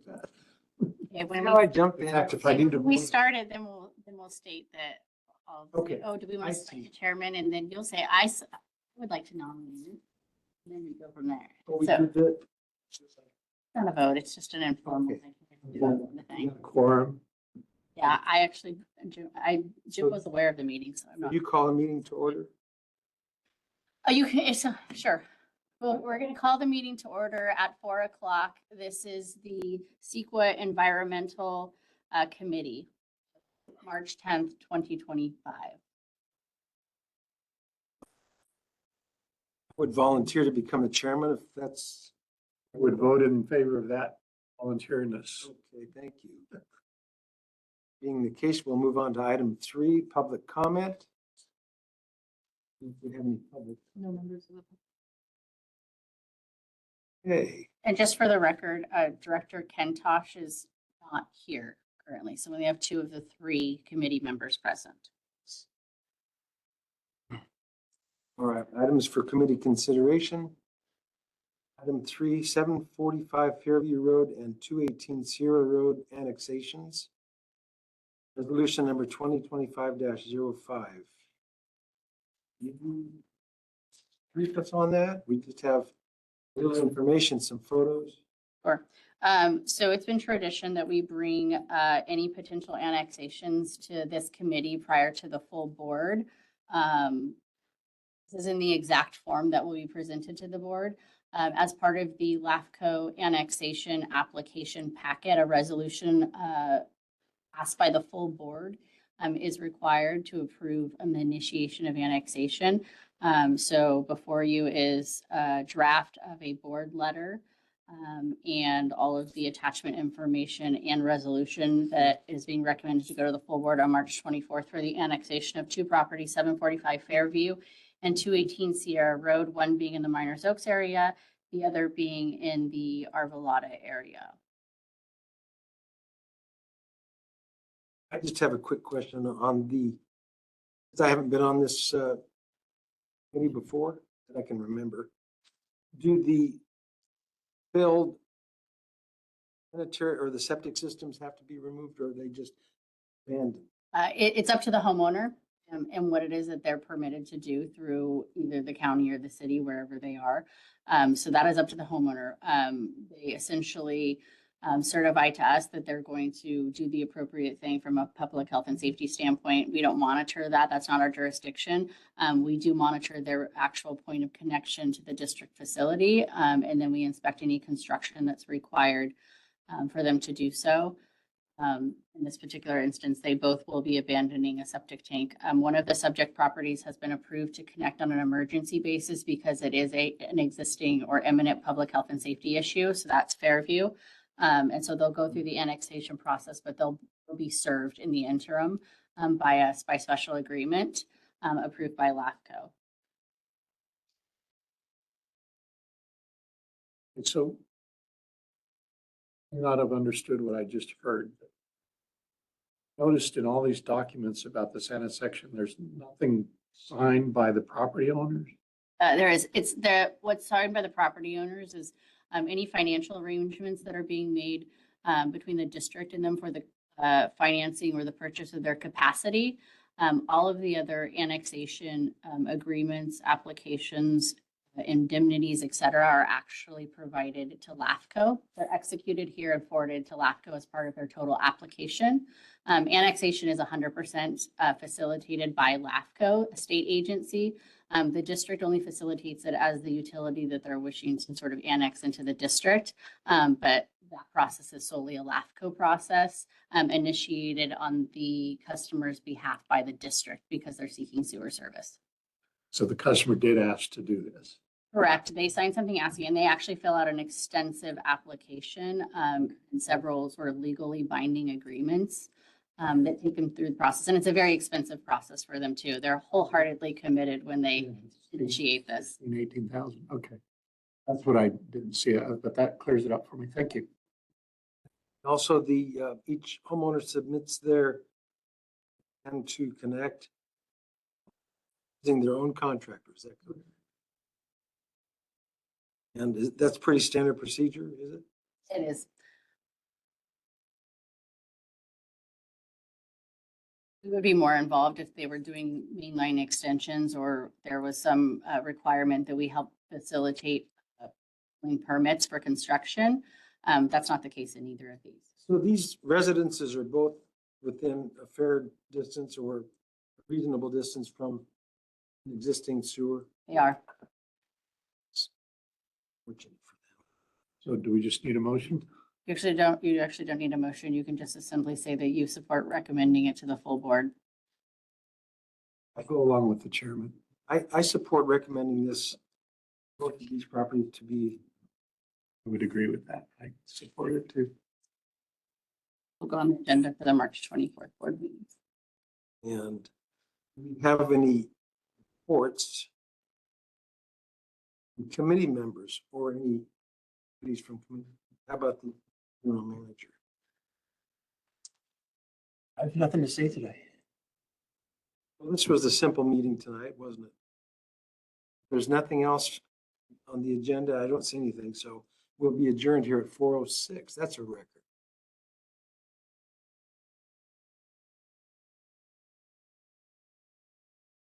that. Okay, when How I jump In in. fact, if I need to. we started, then we'll state that. I'll say, Okay, oh, do we want I to select see. a chairman? And then you'll say, would like to nominate you. And then we go from there. But we So did that. it's not a vote, it's just an informal Okay. thing. Do that kind of thing. Quorum. Yeah, Jim was aware of the meeting, so I'm not. You call a meeting to order? Oh, you can, sure. Well, we're going to call the meeting to order at 4:00. This is the CEQA Environmental Committee, March 10th, 2025. Would volunteer to become the chairman if that's, I would vote in favor of that volunteerness. okay, thank you. Being the case, we'll move on to item 3, public comment. If we have any public, No members of the. okay, And just for the record, Director Ken Tosh is not here currently, so we have 2 of the 3 committee members present. all right, items for committee consideration. Item 3, 745 Fairview Road and 218 Sierra Road annexations. Resolution number 2025-05. You brief us on that? We just have a little information, some photos. Sure. So it's been tradition that we bring any potential annexations to this committee prior to the full board. This is in the exact form that will be presented to the board. As part of the LAFCO annexation application packet, a resolution passed by the full board is required to approve an initiation of annexation. So before you is a draft of a board letter and all of the attachment information and resolution that is being recommended to go to the full board on March 24th for the annexation of 2 properties, 745 Fairview and 218 Sierra Road, one being in the Miners Oaks area, the other being in the Arvillada area. I just have a quick question on the, because I haven't been on this committee before that I can remember. Do the build sanitary or the septic systems have to be removed, or are they just abandoned? It's up to the homeowner and what it is that they're permitted to do through either the county or the city, wherever they are. So that is up to the homeowner. They essentially certify to us that they're going to do the appropriate thing from a public health and safety standpoint. We don't monitor that. That's not our jurisdiction. We do monitor their actual point of connection to the district facility. And then we inspect any construction that's required for them to do so. In this particular instance, they both will be abandoning a septic tank. One of the subject properties has been approved to connect on an emergency basis because it is an existing or imminent public health and safety issue. So that's Fairview. And so they'll go through the annexation process, but they'll be served in the interim by us by special agreement approved by LAFCO. And so I may not have understood what I just heard. Noticed in all these documents about this annexation, there's nothing signed by the property owners. There is, what's signed by the property owners is any financial arrangements that are being made between the district and them for the financing or the purchase of their capacity. All of the other annexation agreements, applications, indemnities, et cetera, are actually provided to LAFCO. They're executed here and forwarded to LAFCO as part of their total application. Annexation is 100% facilitated by LAFCO, a state agency. The district only facilitates it as the utility that they're wishing to sort of annex into the district. But that process is solely a LAFCO process initiated on the customer's behalf by the district because they're seeking sewer service. So the customer did ask to do this. Correct. They signed something asking, and they actually fill out an extensive application and several sort of legally binding agreements that take them through the process. And it's a very expensive process for them too. They're wholeheartedly committed when they initiate this. 18,000. Okay. That's what I didn't see, but that clears it up for me. Thank you. Also, the each homeowner submits their and to connect using their own contractors. Is that correct? And that's pretty standard procedure, is it? It is. We would be more involved if they were doing mainline extensions or there was some requirement that we help facilitate permits for construction. That's not the case in either of these. So these residences are both within a fair distance or reasonable distance from an existing sewer? They are. Fortunate for them. So do we just need a motion? You actually don't need a motion. You can just simply say that you support recommending it to the full board. I go along with the chairman. I support recommending this, both of these properties to be, I would agree with that. I support it too. We'll go on the agenda for the March 24th board meeting. and do we have any reports from committee members or any committees from committee? How about the general manager? I have nothing to say today. Well, this was a simple meeting tonight, wasn't it? There's nothing else on the agenda. I don't see anything, so we'll be adjourned here at 4:06. That's a record.